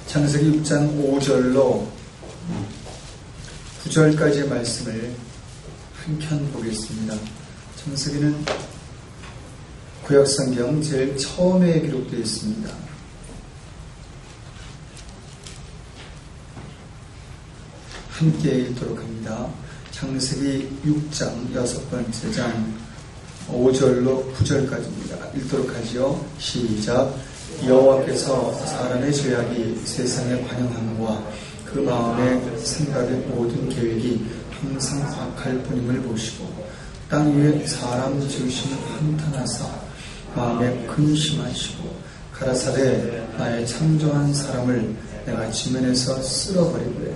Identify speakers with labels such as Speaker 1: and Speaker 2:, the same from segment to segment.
Speaker 1: 창세기 6장 5절로 9절까지의 말씀을 한편 보겠습니다. 창세기는 구약성경 제일 처음에 기록되어 있습니다. 함께 읽도록 합니다. 창세기 6장 6번째 5절로 9절까지입니다. 읽도록 하지요. 시작. 여호와께서 사람의 죄악이 세상에 관영함과 그 마음의 생각의 모든 계획이 항상 악할 뿐임을 보시고 땅 위에 사람 지으심을 한탄하사 마음에 근심하시고 가라사대 나의 창조한 사람을 내가 지면에서 쓸어버리되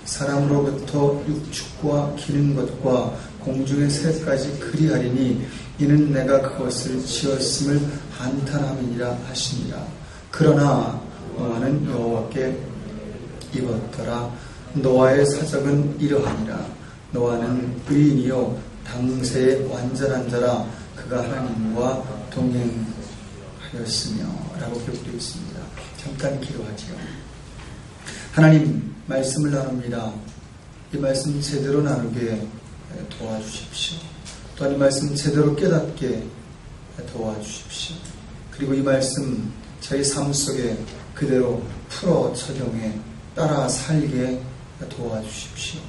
Speaker 1: 사람으로부터 육축과 기는 것과 공중의 새까지 그리하리니 이는 내가 그것을 지었음을 한탄함이니라 하시니라. 그러나 노아는 여호와께 입었더라. 노아의 사적은 이러하니라. 노아는 의인이요 당세의 완전한 자라. 그가 하나님과 동행하였으며 라고 기록되어 있습니다. 잠깐 기도하지요. 하나님 말씀을 나눕니다. 이 말씀 제대로 나누게 도와주십시오. 또한 이 말씀 제대로 깨닫게 도와주십시오. 그리고 이 말씀 저희 삶 속에 그대로 풀어 적용해 따라 살게 도와주십시오.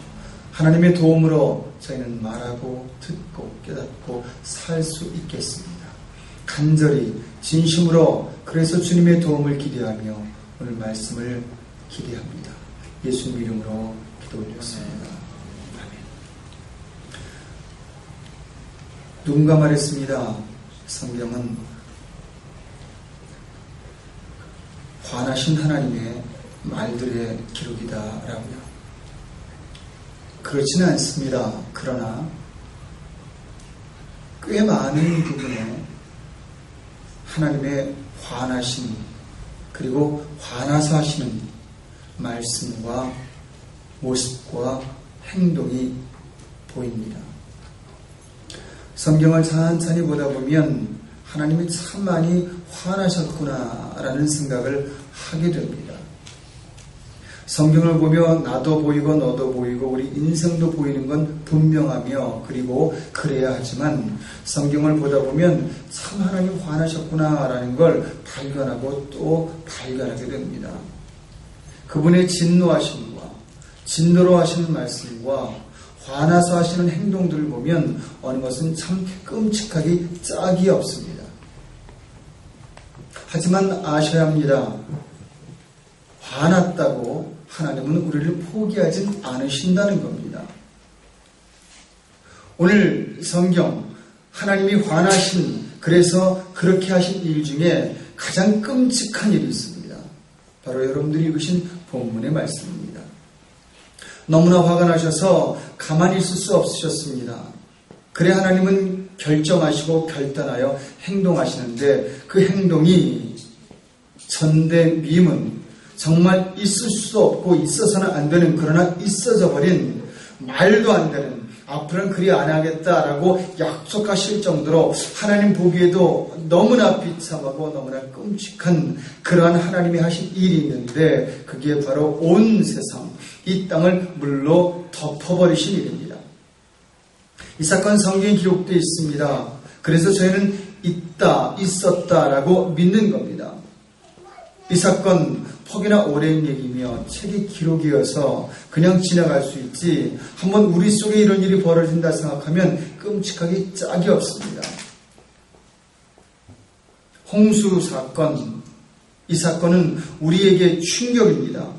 Speaker 1: 하나님의 도움으로 저희는 말하고 듣고 깨닫고 살 수 있겠습니다. 간절히 진심으로 그래서 주님의 도움을 기대하며 오늘 말씀을 기대합니다. 예수님 이름으로 기도 올렸습니다. 누군가 말했습니다. 성경은 화나신 하나님의 말들의 기록이다라고요. 그렇지는 않습니다. 그러나 꽤 많은 부분에 하나님의 화나심 그리고 화나서 하시는 말씀과 모습과 행동이 보입니다. 성경을 천천히 보다 보면 하나님이 참 많이 화나셨구나라는 생각을 하게 됩니다. 성경을 보며 나도 보이고 너도 보이고 우리 인생도 보이는 건 분명하며 그리고 그래야 하지만 성경을 보다 보면 참 하나님 화나셨구나라는 걸 발견하고 또 발견하게 됩니다. 그분의 진노하심과 진노로 하시는 말씀과 화나서 하시는 행동들을 보면 어느 것은 참 끔찍하기 짝이 없습니다. 하지만 아셔야 합니다. 화났다고 하나님은 우리를 포기하진 않으신다는 겁니다. 오늘 성경 하나님이 화나신 그래서 그렇게 하신 일 중에 가장 끔찍한 일이 있습니다. 바로 여러분들이 읽으신 본문의 말씀입니다. 너무나 화가 나셔서 가만히 있을 수 없으셨습니다. 그래 하나님은 결정하시고 결단하여 행동하시는데 그 행동이 전대미문 정말 있을 수 없고 있어서는 안 되는 그러나 있어져 버린 말도 안 되는 앞으로는 그리 안 하겠다라고 약속하실 정도로 하나님 보기에도 너무나 비참하고 너무나 끔찍한 그러한 하나님이 하신 일이 있는데 그게 바로 온 세상 이 땅을 물로 덮어버리신 일입니다. 이 사건 성경에 기록되어 있습니다. 그래서 저희는 있다, 있었다라고 믿는 겁니다. 이 사건 폭이나 오랜 얘기며 책의 기록이어서 그냥 지나갈 수 있지 한번 우리 속에 이런 일이 벌어진다 생각하면 끔찍하기 짝이 없습니다. 홍수 사건, 이 사건은 우리에게 충격입니다.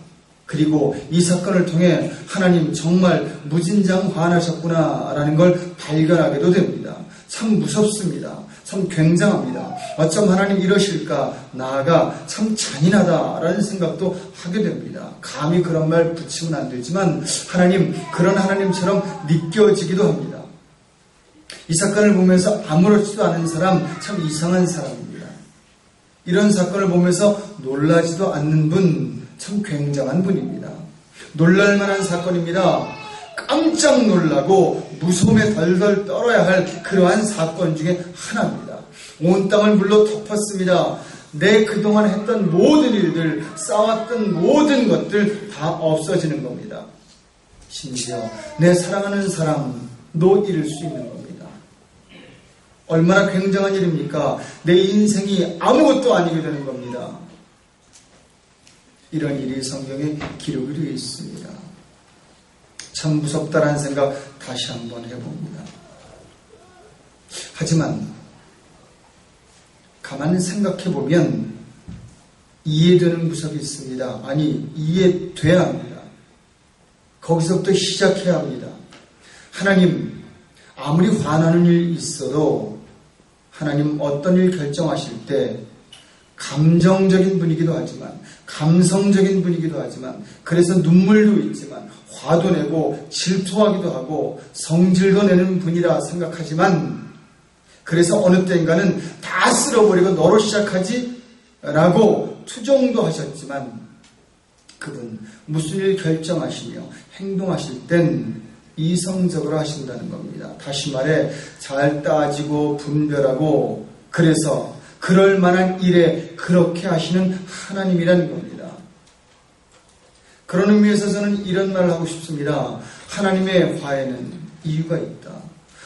Speaker 1: 그리고 이 사건을 통해 하나님 정말 무진장 화나셨구나라는 걸 발견하게도 됩니다. 참 무섭습니다. 참 굉장합니다. 어쩜 하나님 이러실까? 나아가 참 잔인하다라는 생각도 하게 됩니다. 감히 그런 말 붙이면 안 되지만 하나님, 그런 하나님처럼 느껴지기도 합니다. 이 사건을 보면서 아무렇지도 않은 사람, 참 이상한 사람입니다. 이런 사건을 보면서 놀라지도 않는 분, 참 굉장한 분입니다. 놀랄만한 사건입니다. 깜짝 놀라고 무서움에 덜덜 떨어야 할 그러한 사건 중에 하나입니다. 온 땅을 물로 덮었습니다. 내 그동안 했던 모든 일들, 쌓았던 모든 것들 다 없어지는 겁니다. 심지어 내 사랑하는 사람도 잃을 수 있는 겁니다. 얼마나 굉장한 일입니까? 내 인생이 아무것도 아니게 되는 겁니다. 이런 일이 성경에 기록이 되어 있습니다. 참 무섭다라는 생각 다시 한번 해봅니다. 하지만 가만히 생각해보면 이해되는 구석이 있습니다. 아니, 이해돼야 합니다. 거기서부터 시작해야 합니다. 하나님, 아무리 화나는 일이 있어도 하나님 어떤 일 결정하실 때 감정적인 분이기도 하지만, 감성적인 분이기도 하지만, 그래서 눈물도 있지만, 화도 내고 질투하기도 하고 성질도 내는 분이라 생각하지만, 그래서 어느 때인가는 다 쓸어버리고 너로 시작하지? 라고 투정도 하셨지만, 그분 무슨 일 결정하시며 행동하실 땐 이성적으로 하신다는 겁니다. 다시 말해 잘 따지고 분별하고, 그래서 그럴 만한 일에 그렇게 하시는 하나님이라는 겁니다. 그런 의미에서 저는 이런 말을 하고 싶습니다. 하나님의 화에는 이유가 있다.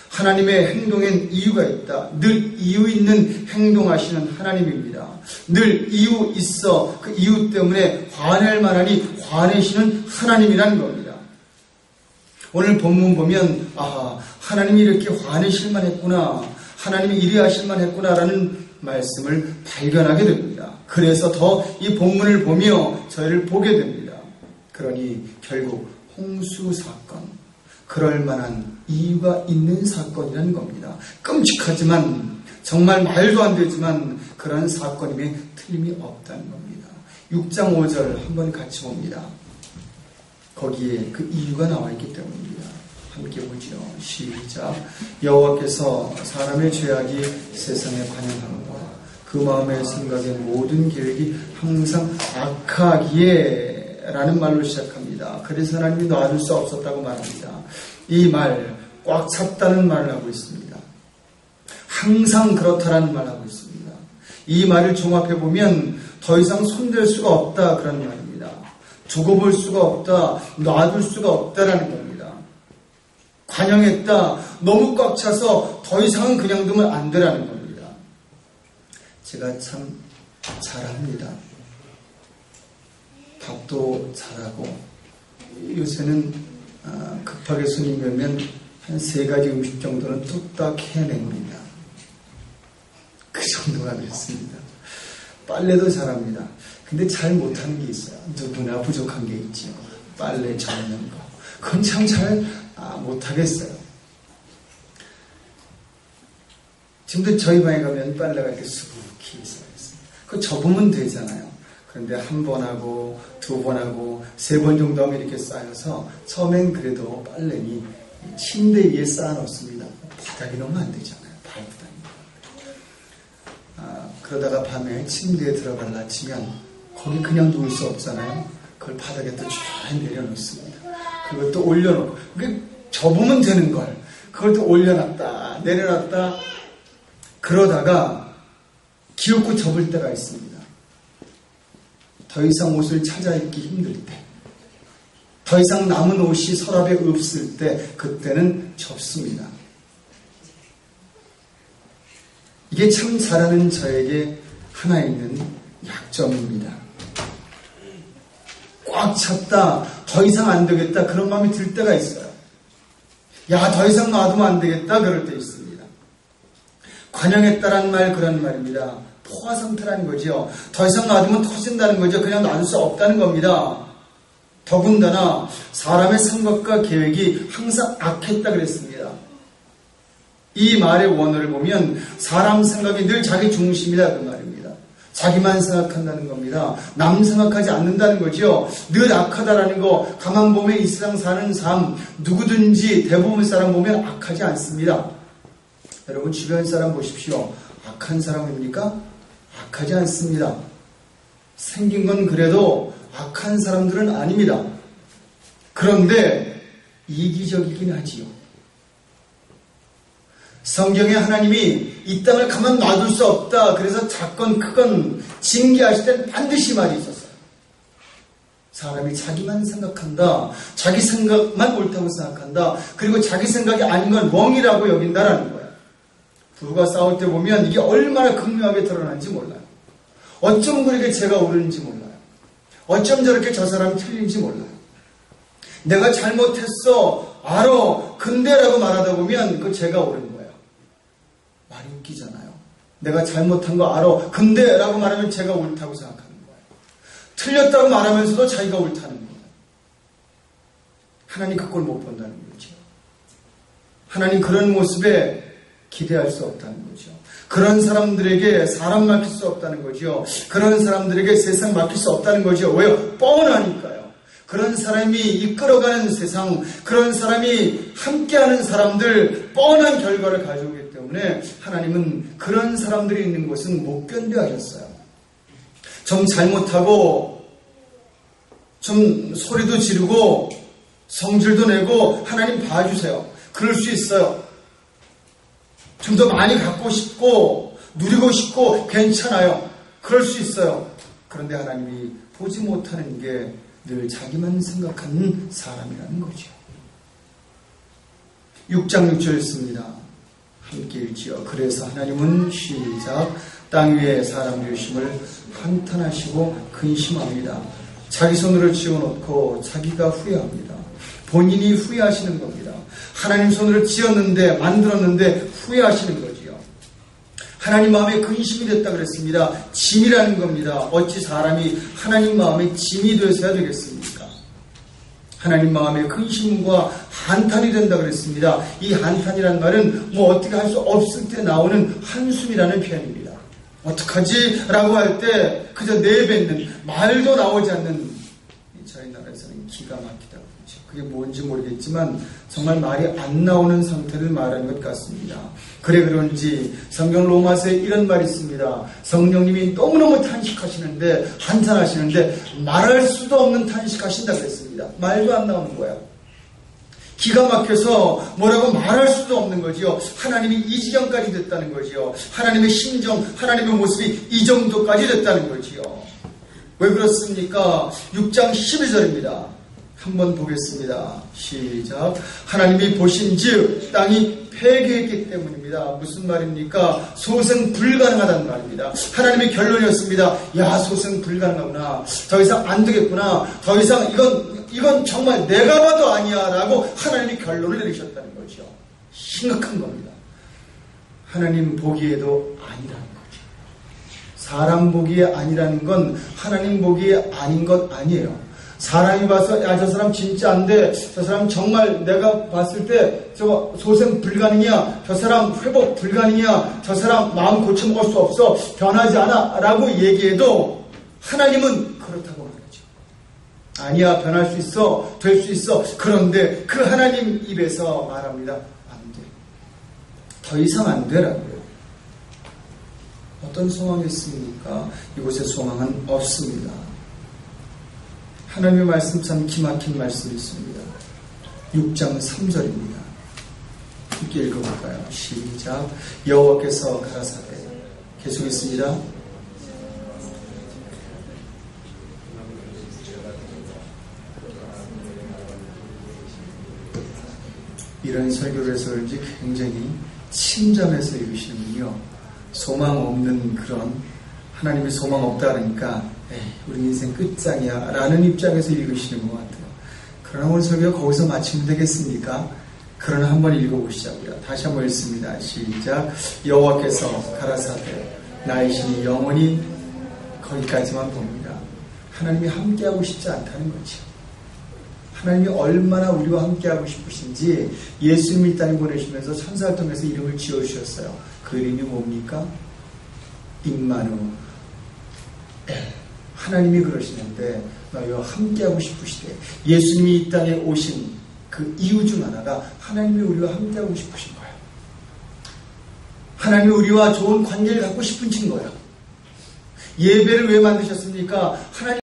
Speaker 1: 하나님의 행동엔 이유가 있다. 늘 이유 있는 행동하시는 하나님입니다. 늘 이유 있어 그 이유 때문에 화낼 만하니 화내시는 하나님이라는 겁니다. 오늘 본문 보면 하나님이 이렇게 화내실 만했구나, 하나님이 이래 하실 만했구나라는 말씀을 발견하게 됩니다. 그래서 더 이 본문을 보며 저희를 보게 됩니다. 그러니 결국 홍수 사건, 그럴 만한 이유가 있는 사건이라는 겁니다. 끔찍하지만, 정말 말도 안 되지만 그런 사건임에 틀림이 없다는 겁니다. 6장 5절 한번 같이 봅니다. 거기에 그 이유가 나와 있기 때문입니다. 함께 보죠. 시작. 여호와께서 사람의 죄악이 세상에 관영하노라. 그 마음의 생각의 모든 계획이 항상 악하기에 라는 말로 시작합니다. 그래서 하나님이 놔둘 수 없었다고 말합니다. 이 말 꽉 찼다는 말을 하고 있습니다. 항상 그렇다라는 말을 하고 있습니다. 이 말을 종합해보면 더 이상 손댈 수가 없다 그런 말입니다. 두고 볼 수가 없다, 놔둘 수가 없다라는 겁니다. 관영했다, 너무 꽉 차서 더 이상은 그냥 두면 안 되라는 겁니다. 제가 참 잘합니다. 밥도 잘하고, 요새는 급하게 손님이 오면 한 3가지 음식 정도는 뚝딱 해냅니다. 그 정도가 그렇습니다. 빨래도 잘합니다. 근데 잘 못하는 게 있어요. 누구나 부족한 게 있지요. 빨래 접는 거. 그건 참 잘 못하겠어요. 지금도 저희 방에 가면 빨래가 이렇게 수북히 있어요. 그거 접으면 되잖아요. 그런데 1번 하고 2번 하고 3번 정도 하면 이렇게 쌓여서 처음엔 그래도 빨래니 침대 위에 쌓아놓습니다. 바닥에 놓으면 안 되잖아요. 발바닥에. 그러다가 밤에 침대에 들어갈라 치면 거기 그냥 누울 수 없잖아요. 그걸 바닥에 또 쫙 내려놓습니다. 그걸 또 올려놓고, 그게 접으면 되는 걸 그걸 또 올려놨다 내려놨다 그러다가 기어코 접을 때가 있습니다. 더 이상 옷을 찾아 입기 힘들 때, 더 이상 남은 옷이 서랍에 없을 때, 그때는 접습니다. 이게 참 잘하는 저에게 하나 있는 약점입니다. 꽉 찼다, 더 이상 안 되겠다, 그런 마음이 들 때가 있어요. 더 이상 놔두면 안 되겠다, 그럴 때 있습니다. 관영했다라는 말, 그런 말입니다. 포화 상태라는 거죠. 더 이상 놔두면 터진다는 거죠. 그냥 놔둘 수 없다는 겁니다. 더군다나 사람의 생각과 계획이 항상 악했다 그랬습니다. 이 말의 원어를 보면 사람 생각이 늘 자기 중심이다 그 말입니다. 자기만 생각한다는 겁니다. 남 생각하지 않는다는 거죠. 늘 악하다라는 거, 가만 보면 이 세상 사는 삶 누구든지 대부분 사람 보면 악하지 않습니다. 여러분 주변 사람 보십시오. 악한 사람입니까? 악하지 않습니다. 생긴 건 그래도 악한 사람들은 아닙니다. 그런데 이기적이긴 하지요. 성경에 하나님이 이 땅을 가만 놔둘 수 없다. 그래서 작건 크건 징계하실 땐 반드시 말이 있었어요. 사람이 자기만 생각한다. 자기 생각만 옳다고 생각한다. 그리고 자기 생각이 아닌 건 멍이라고 여긴다라는 거예요. 부부가 싸울 때 보면 이게 얼마나 극명하게 드러나는지 몰라요. 어쩜 그렇게 제가 옳은지 몰라요. 어쩜 저렇게 저 사람이 틀린지 몰라요. 내가 잘못했어. 알아. 근데라고 말하다 보면 그 제가 옳은 거예요. 말이 웃기잖아요. 내가 잘못한 거 알아. 근데라고 말하면 제가 옳다고 생각하는 거예요. 틀렸다고 말하면서도 자기가 옳다는 거예요. 하나님 그걸 못 본다는 거죠. 하나님 그런 모습에 기대할 수 없다는 거죠. 그런 사람들에게 사람 맡길 수 없다는 거죠. 그런 사람들에게 세상 맡길 수 없다는 거죠. 왜요? 뻔하니까요. 그런 사람이 이끌어가는 세상, 그런 사람이 함께하는 사람들, 뻔한 결과를 가져오기 때문에 하나님은 그런 사람들이 있는 곳은 못 견뎌 하셨어요. 좀 잘못하고 좀 소리도 지르고 성질도 내고 하나님 봐주세요. 그럴 수 있어요. 좀 더 많이 갖고 싶고 누리고 싶고 괜찮아요. 그럴 수 있어요. 그런데 하나님이 보지 못하는 게 늘 자기만 생각하는 사람이라는 거죠. 6장 6절 있습니다. 함께 읽지요. 그래서 하나님은 시작 땅 위에 사람 되심을 한탄하시고 근심합니다. 자기 손으로 지어놓고 자기가 후회합니다. 본인이 후회하시는 겁니다. 하나님 손으로 지었는데 만들었는데 후회하시는 거지요. 하나님 마음에 근심이 됐다 그랬습니다. 짐이라는 겁니다. 어찌 사람이 하나님 마음에 짐이 되어야 되겠습니까? 하나님 마음에 근심과 한탄이 된다 그랬습니다. 이 한탄이라는 말은 뭐 어떻게 할 수 없을 때 나오는 한숨이라는 표현입니다. 어떡하지? 라고 할 때 그저 내뱉는 말도 나오지 않는 저희 나라에서는 기가 막히다. 그게 뭔지 모르겠지만 정말 말이 안 나오는 상태를 말하는 것 같습니다. 그래 그런지 성경 로마서에 이런 말이 있습니다. 성령님이 너무너무 탄식하시는데 한탄하시는데 말할 수도 없는 탄식하신다 그랬습니다. 말도 안 나오는 거야. 기가 막혀서 뭐라고 말할 수도 없는 거지요. 하나님이 이 지경까지 됐다는 거지요. 하나님의 심정, 하나님의 모습이 이 정도까지 됐다는 거지요. 왜 그렇습니까? 6장 12절입니다. 한번 보겠습니다. 시작. 하나님이 보신즉 땅이 폐괴했기 때문입니다. 무슨 말입니까? 소생 불가능하다는 말입니다. 하나님의 결론이었습니다. 야, 소생 불가능하구나. 더 이상 안 되겠구나. 더 이상 이건 정말 내가 봐도 아니야 라고 하나님이 결론을 내리셨다는 거죠. 심각한 겁니다. 하나님 보기에도 아니라는 거죠. 사람 보기에 아니라는 건 하나님 보기에 아닌 것 아니에요. 사람이 봐서 야, 저 사람 진짜 안 돼. 저 사람 정말 내가 봤을 때 저 소생 불가능이야. 저 사람 회복 불가능이야. 저 사람 마음 고쳐먹을 수 없어. 변하지 않아. 라고 얘기해도 하나님은 그렇다고 말하죠. 아니야, 변할 수 있어. 될 수 있어. 그런데 그 하나님 입에서 말합니다. 안 돼. 더 이상 안 되라고요. 어떤 소망이 있습니까? 이곳에 소망은 없습니다. 하나님의 말씀 참 기막힌 말씀이 있습니다. 6장 3절입니다. 함께 읽어볼까요? 시작. 여호와께서 가라사대. 계속 있습니다. 이런 설교를 해서 그런지 굉장히 침잠해서 읽으시는군요. 소망 없는 그런, 하나님이 소망 없다 그러니까 에이, 우리 인생 끝장이야 라는 입장에서 읽으시는 것 같아요. 그러나 오늘 설교가 거기서 마치면 되겠습니까? 그러나 한번 읽어보시자고요. 다시 한번 읽습니다. 시작. 여호와께서 가라사대 나의 신이 영원히 거기까지만 봅니다. 하나님이 함께하고 싶지 않다는 거죠. 하나님이 얼마나 우리와 함께하고 싶으신지 예수님을 이 땅에 보내시면서 천사를 통해서 이름을 지어주셨어요. 그 이름이 뭡니까? 임마누엘. 하나님이 그러시는데 너희와 함께하고 싶으시대. 예수님이 이 땅에 오신 그 이유 중 하나가 하나님이 우리와 함께하고 싶으신 거예요. 하나님이 우리와 좋은 관계를 갖고 싶으신 거예요. 예배를 왜 만드셨습니까? 하나님